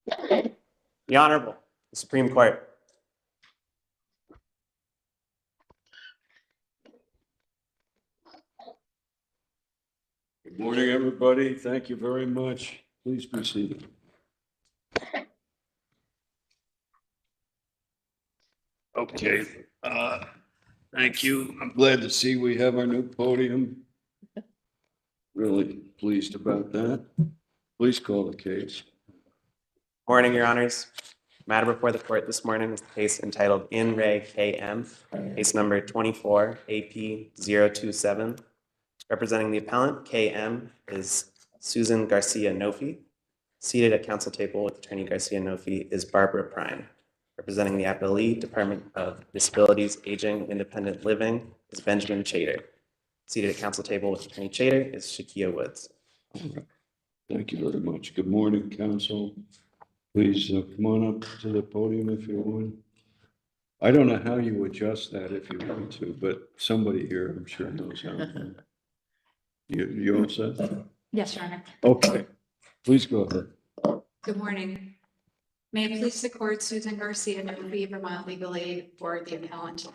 The Honorable, the Supreme Court. Good morning, everybody. Thank you very much. Please be seated. Okay, thank you. I'm glad to see we have our new podium. Really pleased about that. Please call the case. Morning, Your Honors. Matter before the court this morning is the case entitled In Re K.M., case number 24 AP 027. Representing the appellant, K.M., is Susan Garcia Nofi. Seated at counsel table with Attorney Garcia Nofi is Barbara Prine. Representing the appellee, Department of Disabilities, Aging, Independent Living, is Benjamin Chater. Seated at counsel table with Attorney Chater is Shakia Woods. Thank you very much. Good morning, counsel. Please come on up to the podium if you would. I don't know how you adjust that if you want to, but somebody here, I'm sure, knows how. You all set? Yes, Your Honor. Okay, please go ahead. Good morning. May it please the court, Susan Garcia, Nofi, Vermont Legal Aid for the appellant.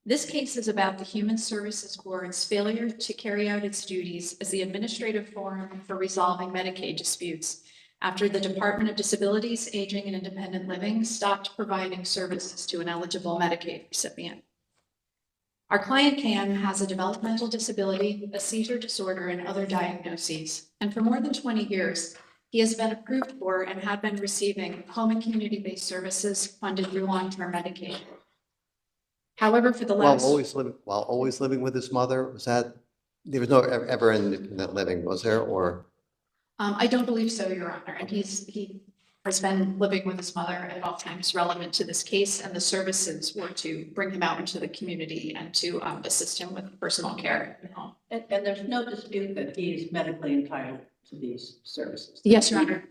This case is about the Human Services Board's failure to carry out its duties as the administrative forum for resolving Medicaid disputes after the Department of Disabilities, Aging, and Independent Living stopped providing services to an eligible Medicaid recipient. Our client K.M. has a developmental disability, a seizure disorder, and other diagnoses. And for more than 20 years, he has been approved for and had been receiving home and community-based services funded through long-term Medicaid. However, for the last... While always living with his mother, was that, there was no ever independent living, was there, or? I don't believe so, Your Honor. And he has been living with his mother at all times relevant to this case, and the services were to bring him out into the community and to assist him with personal care. And there's no dispute that he is medically entitled to these services. Yes, Your Honor.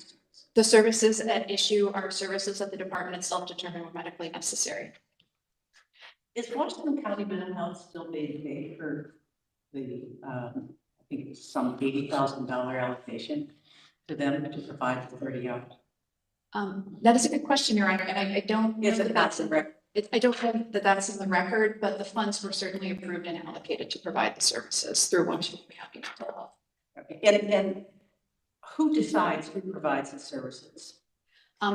The services at issue are services that the department itself determined were medically necessary. Is Washington County Mental Health still being paid for the, I think it's some $80,000 allocation to them to provide for 30 hours? That is a good question, Your Honor, and I don't know Is it that that's in record? I don't know that that's in the record, but the funds were certainly approved and allocated to provide the services through Washington County Mental Health. Okay. And who decides who provides the services?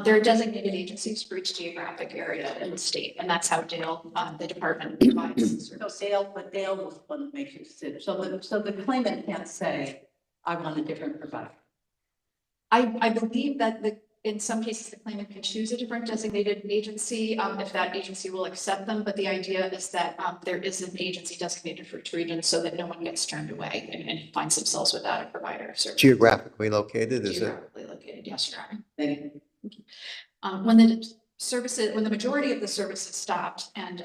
There are designated agencies for each geographic area in the state, and that's how Dale, the department, provides. So Dale was the one that makes the decision. So the claimant can't say, I want a different provider. I believe that in some cases, the claimant can choose a different designated agency if that agency will accept them. But the idea is that there is an agency designated for each region so that no one gets turned away and finds themselves without a provider of service. Geographically located, is it? Geographically located, yes, Your Honor. Thank you. When the majority of the services stopped, and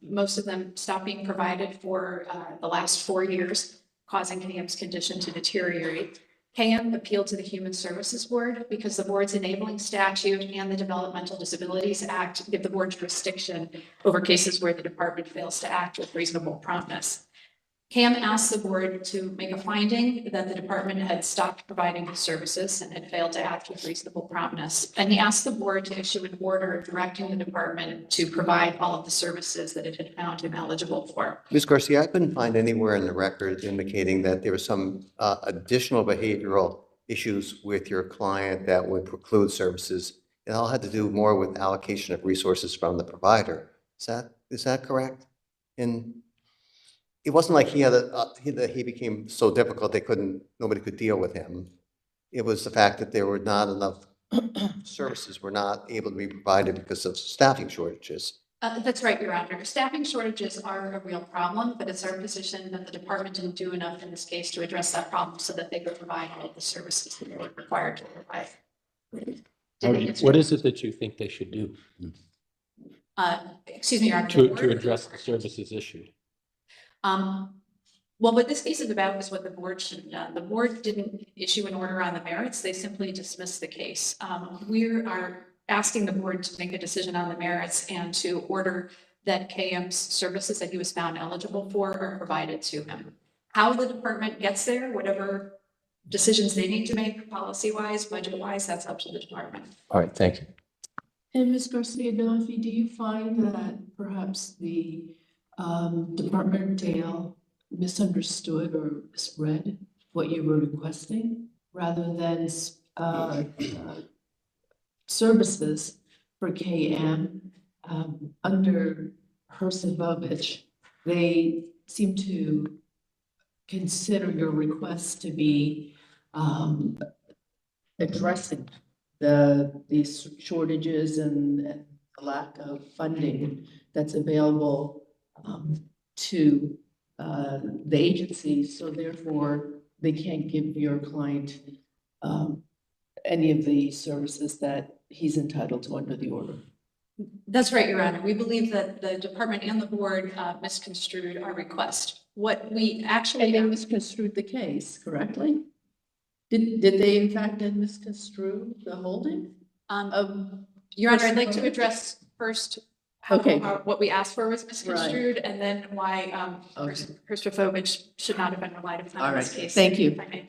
most of them stopped being provided for the last 4 years, causing K.M.'s condition to deteriorate, K.M. appealed to the Human Services Board because the board's enabling statute and the Developmental Disabilities Act give the board jurisdiction over cases where the department fails to act with reasonable promptness. K.M. asked the board to make a finding that the department had stopped providing the services and had failed to act with reasonable promptness. And he asked the board to issue an order directing the department to provide all of the services that it had found him eligible for. Ms. Garcia, I couldn't find anywhere in the record indicating that there was some additional behavioral issues with your client that would preclude services. It all had to do more with allocation of resources from the provider. Is that correct? It wasn't like he became so difficult nobody could deal with him. It was the fact that there were not enough services were not able to be provided because of staffing shortages. That's right, Your Honor. Staffing shortages are a real problem, but it's our position that the department didn't do enough in this case to address that problem so that they could provide all of the services that they were required to provide. What is it that you think they should do Excuse me, Your Honor. to address the services issued? Well, what this case is about is what the board should have done. The board didn't issue an order on the merits. They simply dismissed the case. We are asking the board to make a decision on the merits and to order that K.M.'s services that he was found eligible for are provided to him. How the department gets there, whatever decisions they need to make policy-wise, budget-wise, that's up to the department. All right, thank you. And Ms. Garcia Dunphy, do you find that perhaps the Department of Dale misunderstood or misread what you were requesting rather than services for KM under Herzegovich? They seem to consider your request to be addressing these shortages and the lack of funding that's available to the agency. So therefore, they can't give your client any of the services that he's entitled to under the order. That's right, Your Honor. We believe that the department and the board misconstrued our request. What we actually. And they misconstrued the case, correctly? Did they in fact then misconstrue the holding? Your Honor, I'd like to address first how, Okay. what we asked for was misconstrued, and then why Herzegovich should not have been relied upon All in this right. case. Thank you. if I may.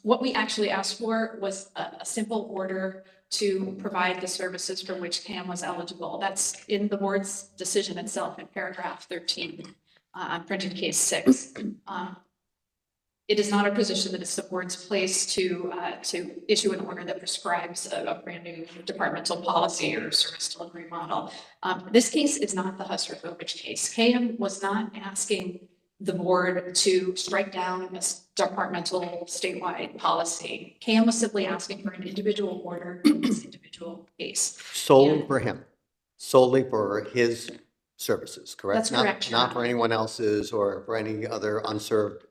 What we actually asked for was a simple order to provide the services for which KM was eligible. That's in the board's decision itself in paragraph 13 on printed case 6. It is not our position that it's the board's place to issue an order that prescribes a brand new departmental policy or service delivery model. This case is not the Herzegovich case. KM was not asking the board to strike down a departmental statewide policy. KM was simply asking for an individual order in this individual case. Solely Yeah. for him, solely for his services, correct? That's correct, Your Not for Honor. anyone else's or for any other unserved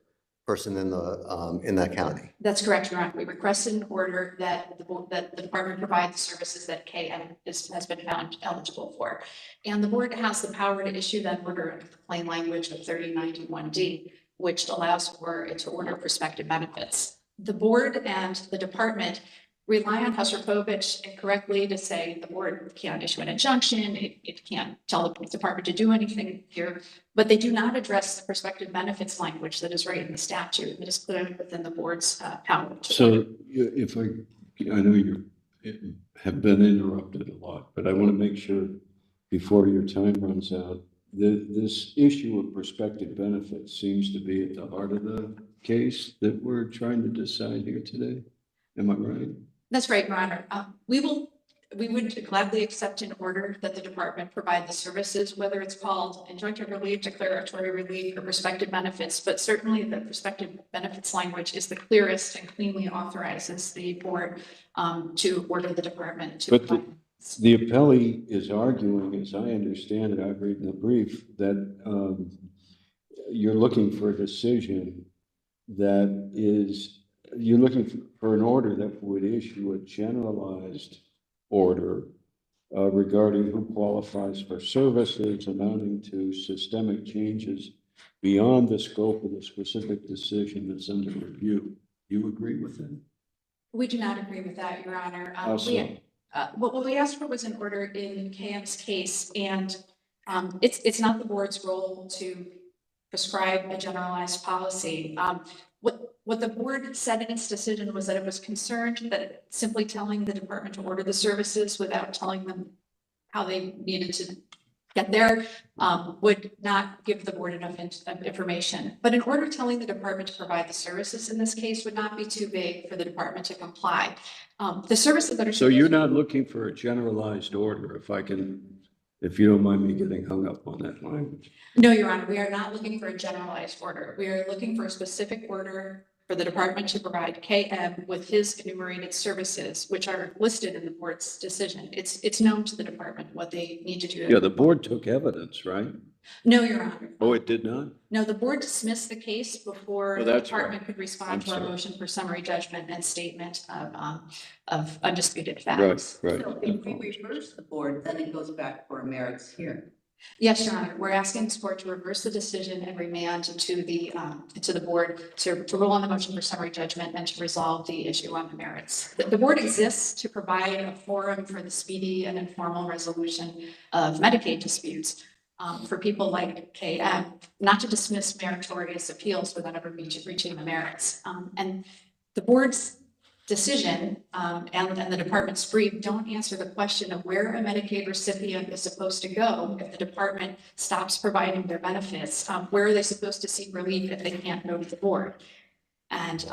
person in that county. That's correct, Your Honor. We requested an order that the department provide the services that KM has been found eligible for. And the board has the power to issue that order under the plain language of 3091D, which allows for it to order prospective benefits. The board and the department rely on Herzegovich incorrectly to say the board can't issue an injunction, it can't tell the department to do anything here, but they do not address the prospective benefits language that is right in the statute that is clearly within the board's power. So if I know you have been interrupted a lot, but I want to make sure before your time runs out, this issue of prospective benefits seems to be at the heart of the case that we're trying to decide here today. Am I right? That's right, Your Honor. We would gladly accept an order that the department provide the services, whether it's called injunctive relief, declaratory relief, or prospective benefits, but certainly the prospective benefits language is the clearest and cleanly authorizes the board to order the department to. But the appellee is arguing, as I understand it, I've read in the brief, that you're looking for a decision that is, you're looking for an order that would issue a generalized order regarding who qualifies for services amounting to systemic changes beyond the scope of the specific decision that's under review. You agree with that? We do not agree with that, Your Honor. How so? What we asked for was an order in KM's case, and it's not the board's role to prescribe a generalized policy. What the board said in its decision was that it was concerned that simply telling the department to order the services without telling them how they needed to get there would not give the board enough information. But in order telling the department to provide the services in this case would not be too vague for the department to comply. The services that are. So you're not looking for a generalized order, if you don't mind me getting hung up on that language. No, Your Honor, we are not looking for a generalized order. We are looking for a specific order for the department to provide KM with his enumerated services, which are listed in the board's decision. It's known to the department what they need to do. Yeah, the board took evidence, right? No, Your Honor. Oh, it did not? No, the board dismissed the case before Oh, the that's department right. could respond I'm to our sorry. motion for summary judgment and statement of undisputed Right, facts. right. So if we reverse the board, then it goes back for a merits hearing. Yes, Your Honor, we're asking this court to reverse the decision and remand to the board to rule on the motion for summary judgment and to resolve the issue on the merits. The board exists to provide a forum for the speedy and informal resolution of Medicaid disputes. for people like KM, not to dismiss meritorious appeals without ever reaching the merits. And the board's decision and the department's brief don't answer the question of where a Medicaid recipient is supposed to go if the department stops providing their benefits. Where are they supposed to seek relief if they can't go to the board? And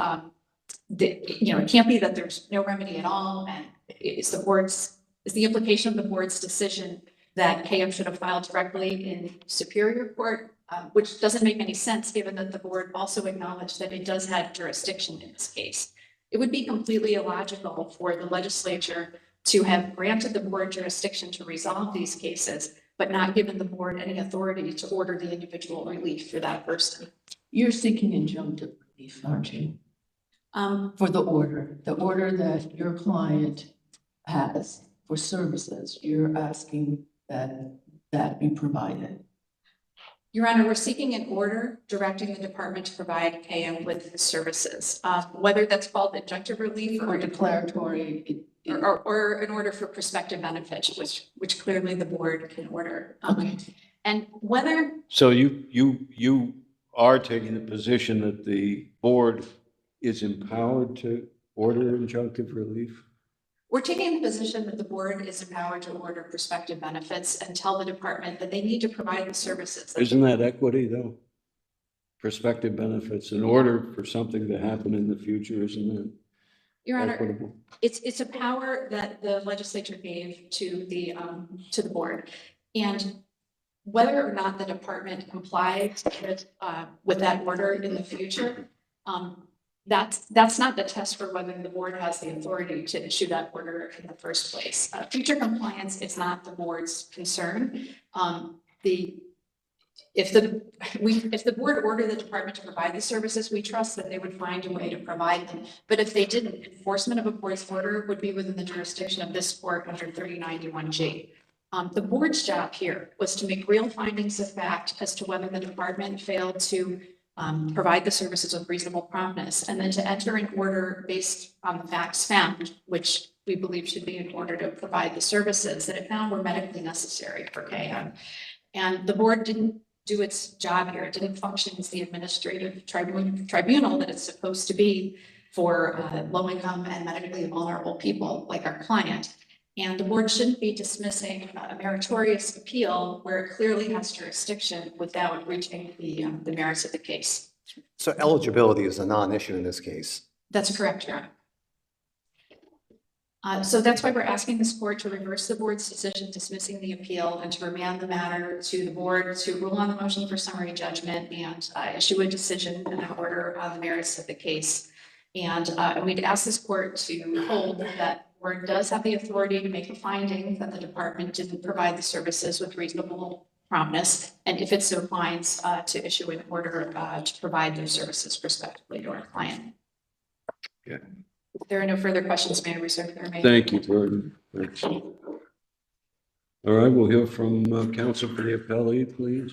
it can't be that there's no remedy at all. And it's the implication of the board's decision that KM should have filed directly in Superior Court, which doesn't make any sense given that the board also acknowledged that it does have jurisdiction in this case. It would be completely illogical for the legislature to have granted the board jurisdiction to resolve these cases, but not given the board any authority to order the individual relief for that person. You're seeking injunctive relief, aren't you? For the order that your client has for services, you're asking that be provided. Your Honor, we're seeking an order directing the department to provide KM with services, whether that's called injunctive relief Or declaratory. or an order for prospective benefits, which clearly the board can order. Okay. And whether So you are taking the position that the board is empowered to order injunctive relief? we're taking the position that the board is empowered to order prospective benefits and tell the department that they need to provide the services. Isn't that equity, though? Prospective benefits in order for something to happen in the future, isn't Your it Honor, equitable? it's a power that the legislature gave to the board. And whether or not the department complies with that order in the future, that's not the test for whether the board has the authority to issue that order in the first place. Future compliance is not the board's concern. If the board ordered the department to provide the services, we trust that they would find a way to provide them. But if they didn't, enforcement of a board's order would be within the jurisdiction of this court under 3091G. The board's job here was to make real findings of fact as to whether the department failed to provide the services with reasonable promptness, and then to enter an order based on the facts found, which we believe should be in order to provide the services that it found were medically necessary for KM. And the board didn't do its job here. It didn't function as the administrative tribunal that it's supposed to be for low-income and medically vulnerable people like our client. And the board shouldn't be dismissing a meritorious appeal where it clearly has jurisdiction without reaching the merits of the case. So eligibility is a non-issue in this case. That's correct, Your Honor. So that's why we're asking this court to reverse the board's decision dismissing the appeal and to remand the matter to the board to rule on the motion for summary judgment and issue a decision and an order on the merits of the case. And we'd ask this court to hold that the board does have the authority to make a finding that the department didn't provide the services with reasonable promptness, and if it so finds, to issue an order to provide those services prospectively to our client. Okay. If there are no further questions, may I reserve the remaining? Thank you, Gordon. Thanks. All right, we'll hear from counsel for the appellee, please.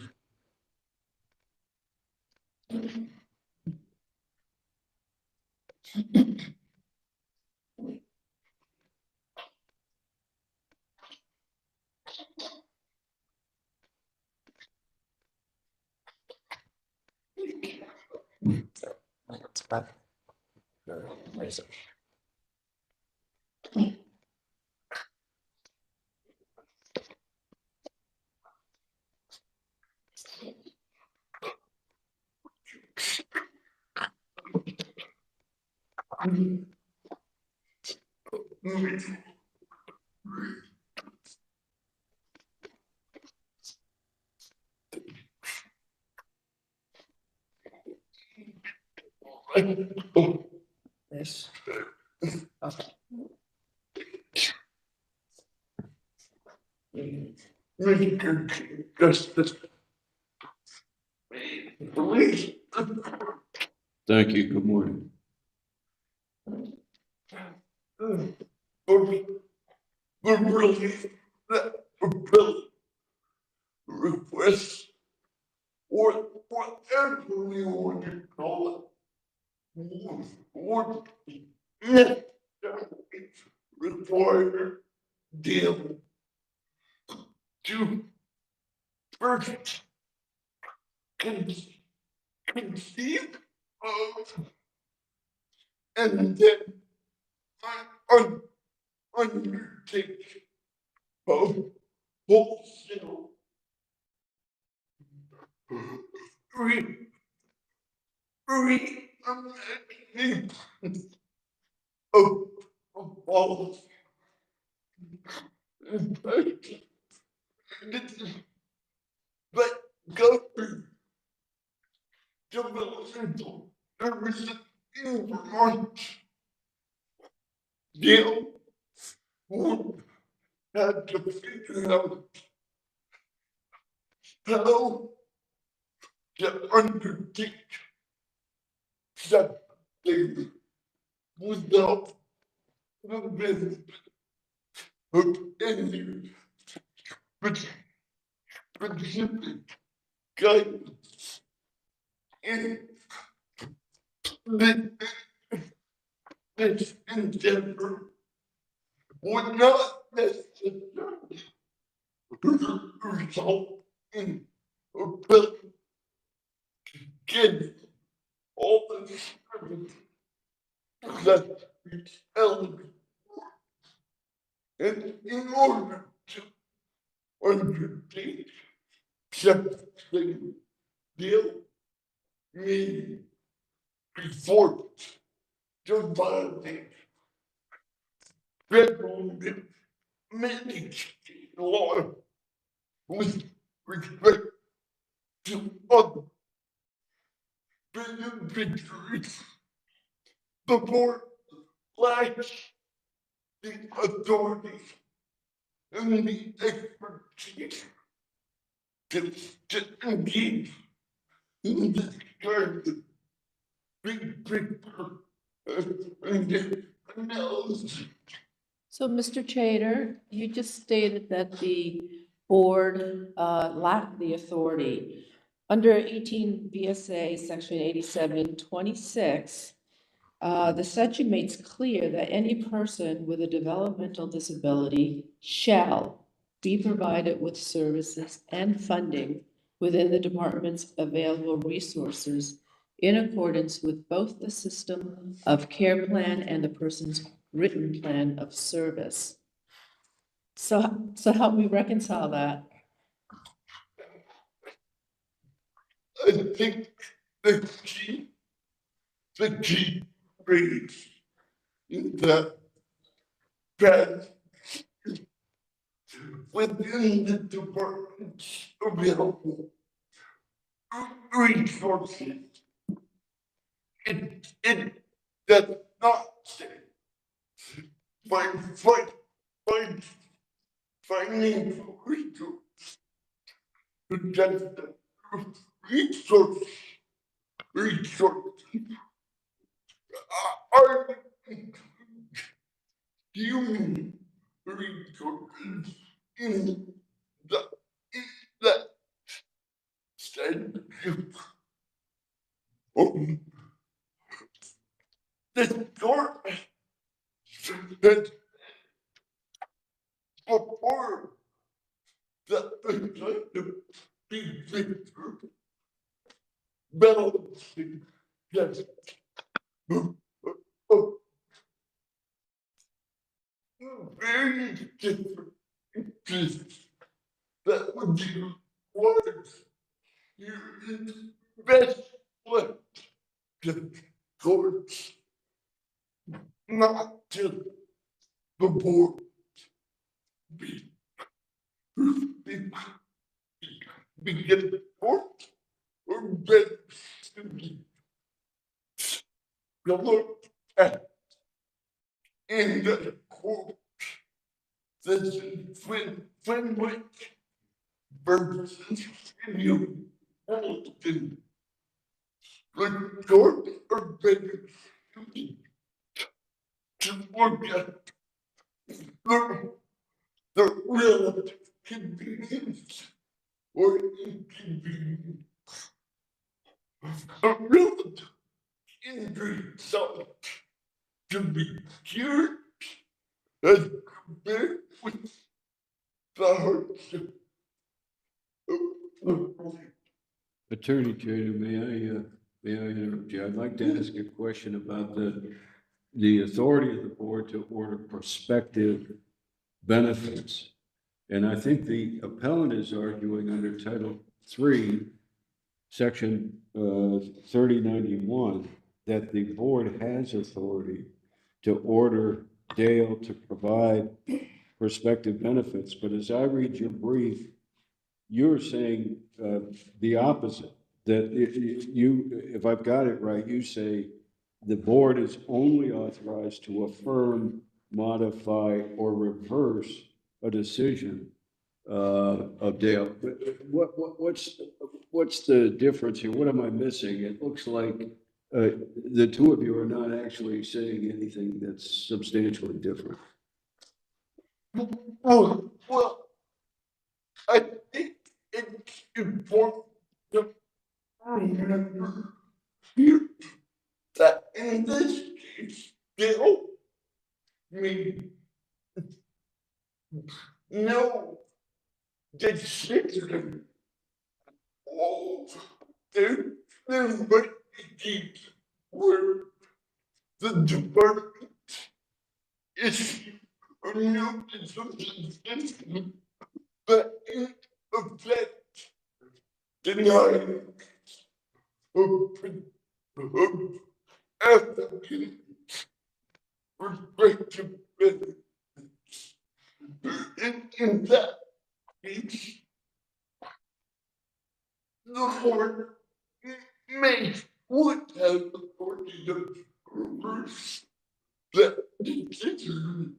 This. Thank you. Good morning. Request or whatever you want to call it. Would require them to first con- conceive of and then undertake of wholesale re- reimagining of all but government developmental services in Vermont deal would have to figure out how to undertake something without the benefit of any specific guidance in this, this endeavor would not necessarily result in ability getting all the services that each element. And in order to undertake something deal me before to violate federal managed law with respect to other beneficiaries. The board lacks the authority and the expertise to engage in this kind of big picture analysis. So, Mr. Chater, you just stated that the board lacked the authority. Under 18 VSA Section 8726, the statute makes clear that any person with a developmental disability shall be provided with services and funding within the department's available resources in accordance with both the system of care plan and the person's written plan of service. So help me reconcile that. I think the key phrase in the past within the department's available resources. It does not say find financial resources. It just resources are human resources in the in that statute. The court that before the big picture balancing yes very different interests that would be required you invest left the courts, not just the board. Be, be, because the court or better to be looked at in the court. This is when versus you Hamilton. The court or better to be to look at the relative convenience or inconvenience. A relative injury itself to be cured as compared with the hardship Attorney Trader, may I interrupt you? I'd like to ask a question about the authority of the board to order prospective benefits. And I think the appellant is arguing under Title III, Section 3091, that the board has authority to order Dale to provide prospective benefits. But as I read your brief, you're saying the opposite, that if I've got it right, you say the board is only authorized to affirm, modify, or reverse a decision of Dale. But what's the difference here? What am I missing? It looks like the two of you are not actually saying anything that's substantially different. Well, I think it's important to remember here that in this case, Bill made no decision. Oh, there might be where the department is a new decision, but in effect, denying of applicant respective benefits. In that case, the board may would have authority to reverse that decision.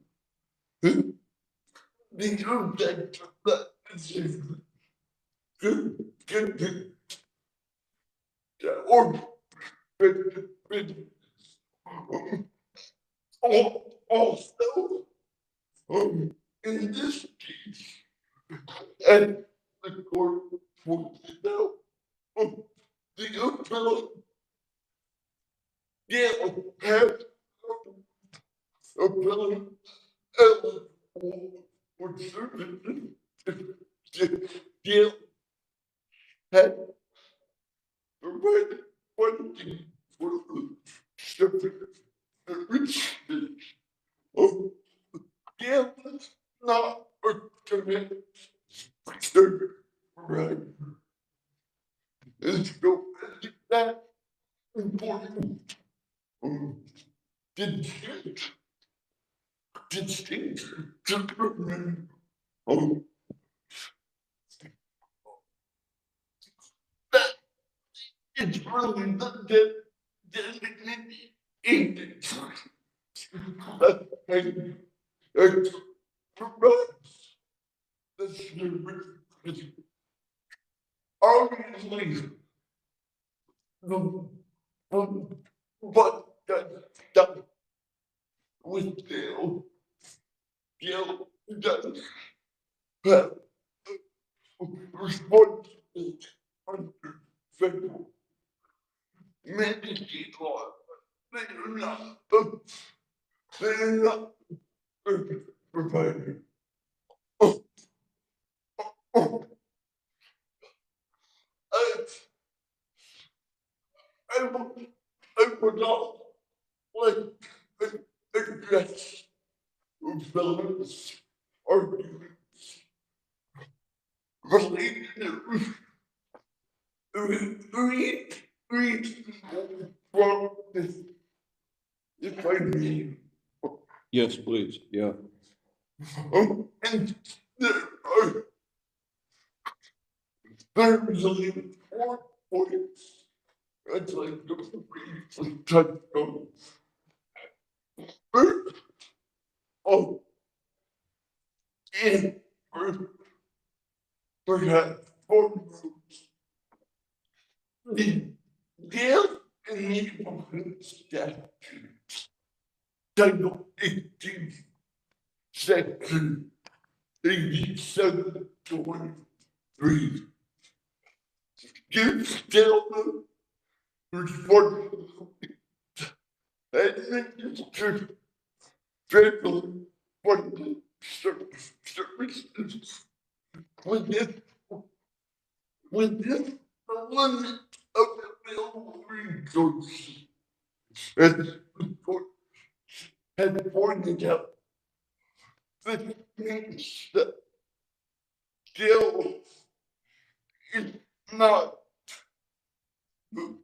The effect of that decision could be or also, in this case, and the court pointed out, the appellate has appellate eligible for services. Gail had provided funding for the services. Gail was not a committed service, right? And so that important distinction to remember. That it's really the designated agency that provides the service. Obviously, but that's done with Bill. Bill does have responsibility under federal Medicaid law. They're not, they're not providing. I would not like to address fellows arguments related to read from this, if I may. Yes, please, yeah. And there's only 4 points I'd like to briefly touch on. First, and perhaps foremost, the Gale Enablement Statute, Title 18, Section 8723, gives Gale the responsibility to administer federal funded services within within the limit of available resources. As the court had pointed out, this means that jail is not the,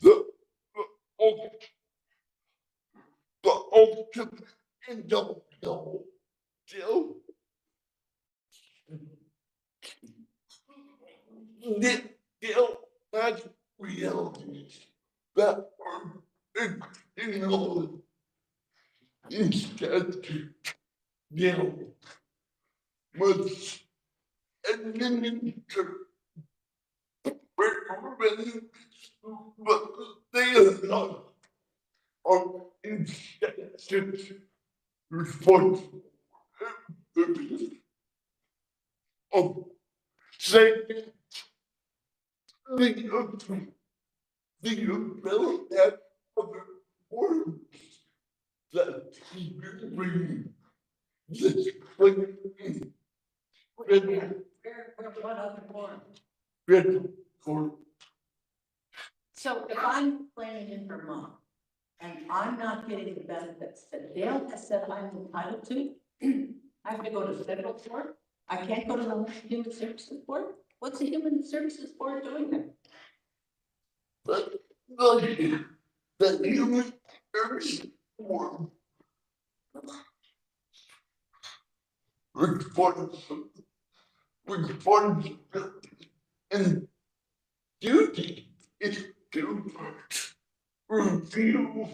the, the, the ultimate end of the whole jail. The jail has realities that are extremely instead jail must administer preventive, but they are not on instead responsible of saying the ability of the words that he bring this What other form? red for So if I'm planning in Vermont and I'm not getting the benefits that Dale has said I'm entitled to, I have to go to federal court. I can't go to the Human Services Board. What's the Human Services Board doing there? the human service form responsibility and duty is to review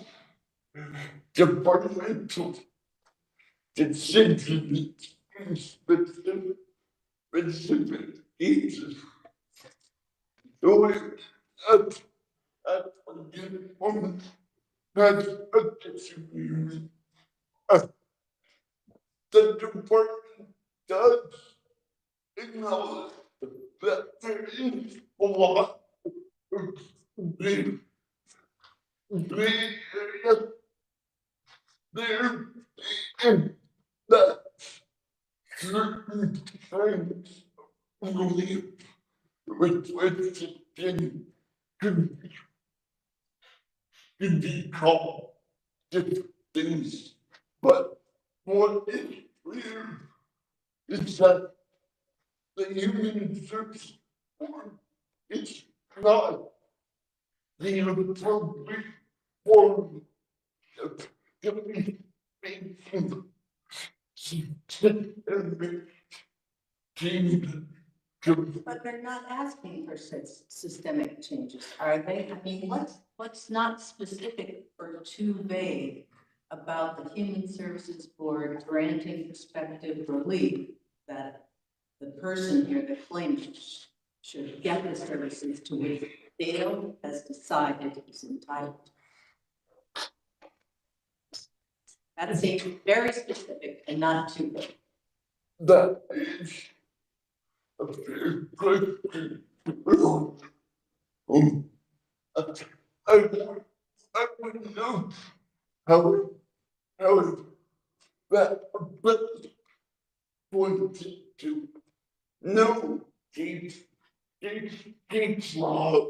departmental decisions in specific cases. So a given woman has a disagreement. Uh, the department does acknowledge that there is a lot of gray area there, and that certain kinds of relief requested could be called different things. But what is clear is that the human service form is not the appropriate form of giving But they're not asking for systemic changes, are they? I mean, what's not specific or too vague about the Human Services Board granting prospective relief that the person here, the claimant, should get the services to which Dale has decided he's entitled? That seems very specific and not too vague. that is a very good I would know how that ability pointed to no Gates law.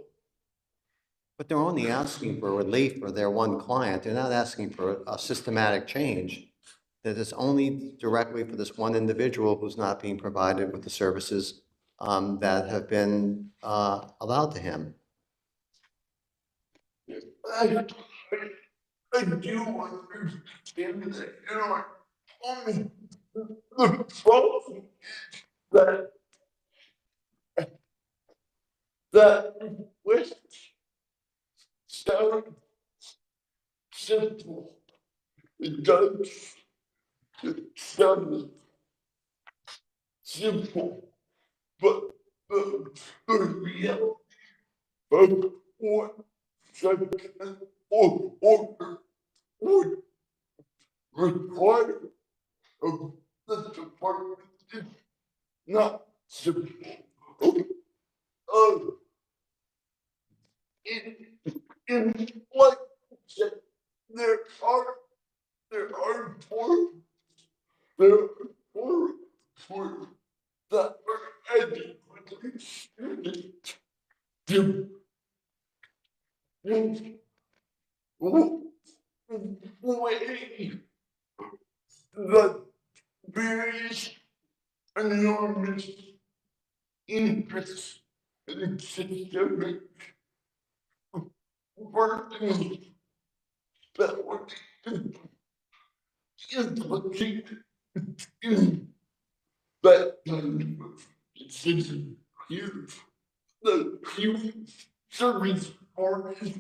But they're only asking for relief for their one client. They're not asking for a systematic change. That is only directly for this one individual who's not being provided with the services that have been allowed to him. I do understand that, you know, only the problem is that that request sounds simple. It does sound simple, but the reality of what such an order would require of the department is not simple. Uh, in like I said, there are four, there are four that are enormous interest in systemic working that would implicate in that kind of decision here. The human service board is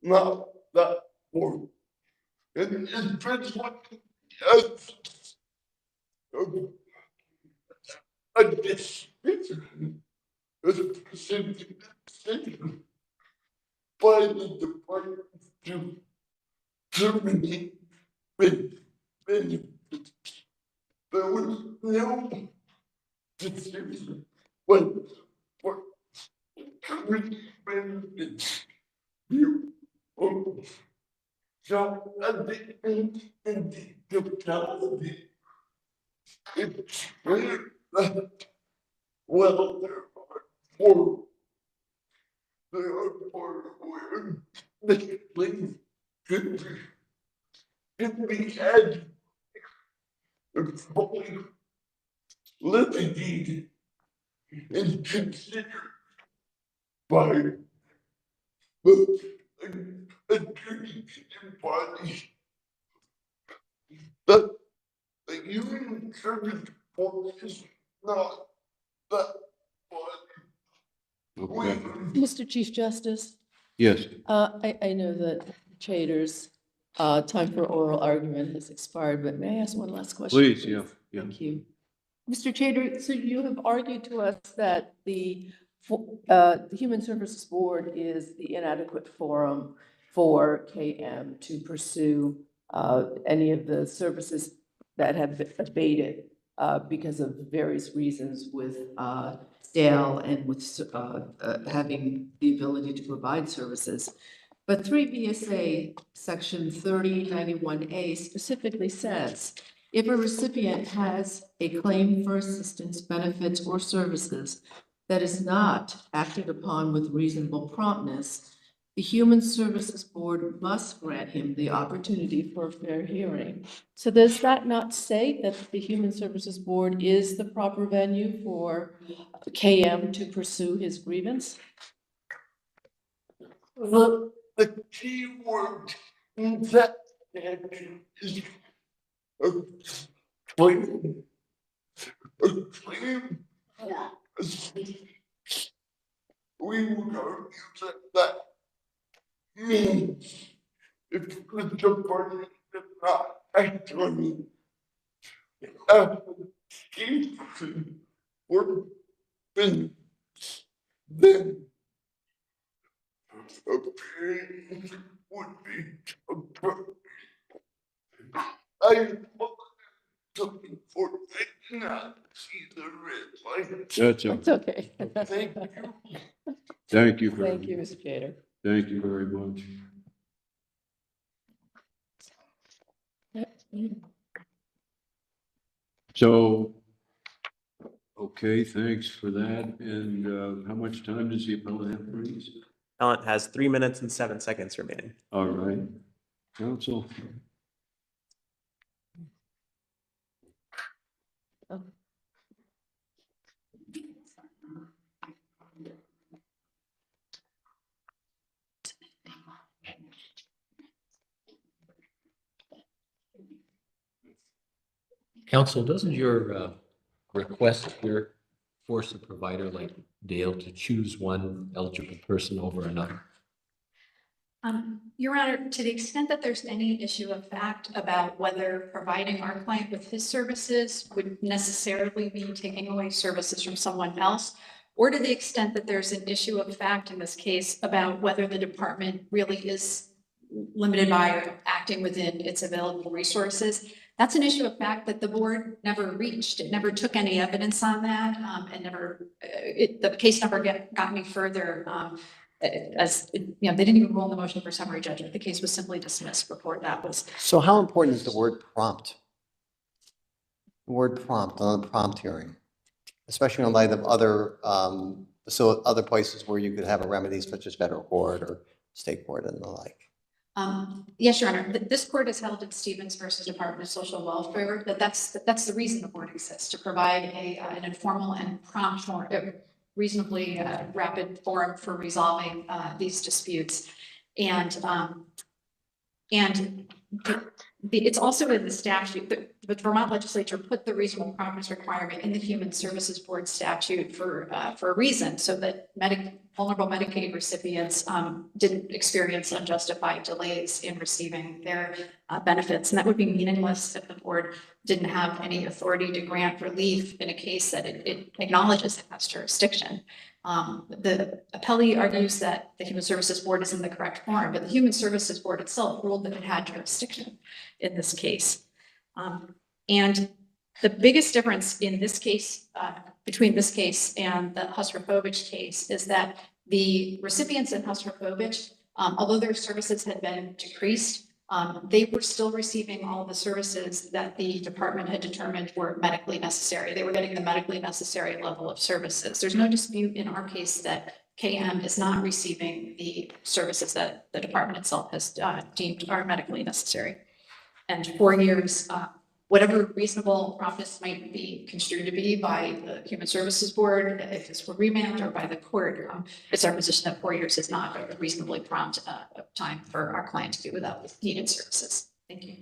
not that board. And it's as a decision, a specific decision by the department to terminate benefits. There was no decision when for terminating benefits. You so at the end in the totality, it's clear that well there are four where the things could be added and fully litigated and considered by both attorneys and parties. That the human service board is not that body. Okay, Mr. Chief Justice, yes, I know that Chater's time for oral argument has expired, but may I ask one last question? please, yeah, yeah. Thank you. Mr. Chater, so you have argued to us that the Human Services Board is the inadequate forum for KM to pursue any of the services that have been abated because of various reasons with Dale and with having the ability to provide services. But 3 VSA section 3091A specifically says, if a recipient has a claim for assistance, benefits, or services that is not acted upon with reasonable promptness, the Human Services Board must grant him the opportunity for a fair hearing. So does that not say that the Human Services Board is the proper venue for KM to pursue his grievance? The key word in that statute is a claim. A claim for assistance. We would argue that means if the department does not actually application for benefits, then appearance would be appropriate. I looking for I cannot see the red light. That's It's okay. okay. Thank you. Thank you very Thank you, much. Mr. Chater. Thank you very much. So, okay, thanks for that. And how much time does the appellant have, please? Appellant has 3 minutes and 7 seconds remaining. All right, counsel. Counsel, doesn't your request here force a provider like Dale to choose one eligible person over another? Your Honor, to the extent that there's any issue of fact about whether providing our client with his services would necessarily be taking away services from someone else, or to the extent that there's an issue of fact in this case about whether the department really is limited by or acting within its available resources, that's an issue of fact that the board never reached. It never took any evidence on that, and never, the case never got any further. As you know, they didn't even rule in the motion for summary judgment. The case was simply dismissed before that was. So how important is the word prompt? The word prompt on a prompt hearing, especially in light of other, so other places where you could have a remedy such as federal court or state court and the like. Yes, Your Honor, this court has held in Stevens versus Department of Social Welfare that that's the reason the board exists, to provide an informal and prompt, reasonably rapid forum for resolving these disputes. And it's also in the statute, the Vermont legislature put the reasonable promptness requirement in the Human Services Board statute for a reason, so that vulnerable Medicaid recipients didn't experience unjustified delays in receiving their benefits. And that would be meaningless if the board didn't have any authority to grant relief in a case that it acknowledges it has jurisdiction. The appellee argues that the Human Services Board is in the correct form, but the Human Services Board itself ruled that it had jurisdiction in this case. And the biggest difference in this case, between this case and the Husrafovich case, is that the recipients in Husrafovich, although their services had been decreased, they were still receiving all the services that the department had determined were medically necessary. They were getting the medically necessary level of services. There's no dispute in our case that KM is not receiving the services that the department itself has deemed are medically necessary. And 4 years, whatever reasonable promptness might be construed to be by the Human Services Board, if it's for remand, or by the court, it's our position that 4 years is not a reasonably prompt time for our client to do without needed services. Thank you.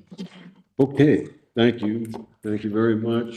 Okay, thank you. Thank you very much.